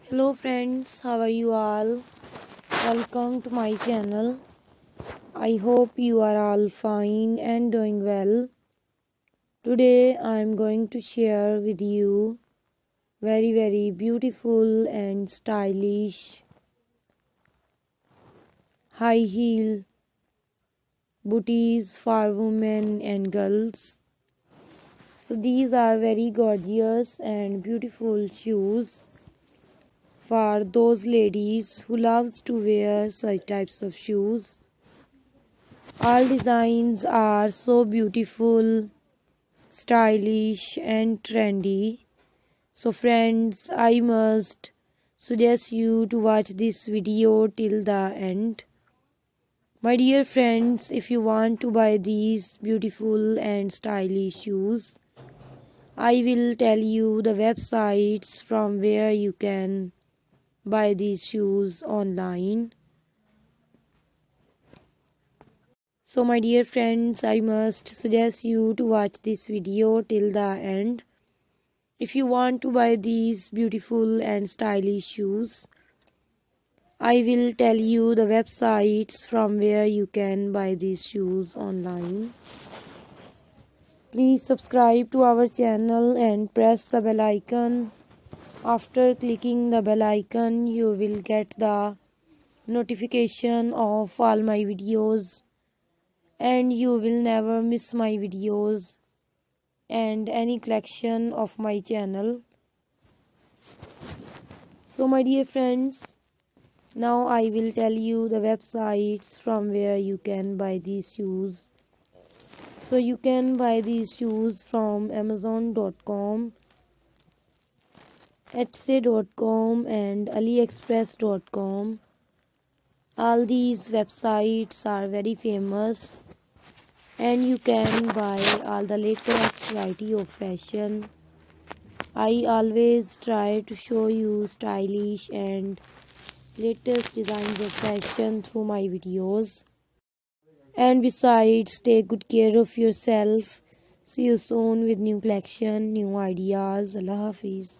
Hello friends, how are you all? Welcome to my channel. I hope you are all fine and doing well. Today I am going to share with you very beautiful and stylish high heel booties for women and girls. So these are very gorgeous and beautiful shoes for those ladies who loves to wear such types of shoes. All designs are so beautiful, stylish and trendy. So friends, I must suggest you to watch this video till the end. My dear friends, if you want to buy these beautiful and stylish shoes, I will tell you the websites from where you can buy these shoes online. So my dear friends, I must suggest you to watch this video till the end. If you want to buy these beautiful and stylish shoes, I will tell you the websites from where you can buy these shoes online. Please subscribe to our channel and press the bell icon. After clicking the bell icon, you will get the notification of all my videos and you will never miss my videos and any collection of my channel. So my dear friends, now I will tell you the websites from where you can buy these shoes. So you can buy these shoes from amazon.com, etsy.com and aliexpress.com. All these websites are very famous and you can buy all the latest variety of fashion. I always try to show you stylish and latest designs of fashion through my videos. And besides, take good care of yourself. See you soon with new collection, new ideas. Allah Hafiz.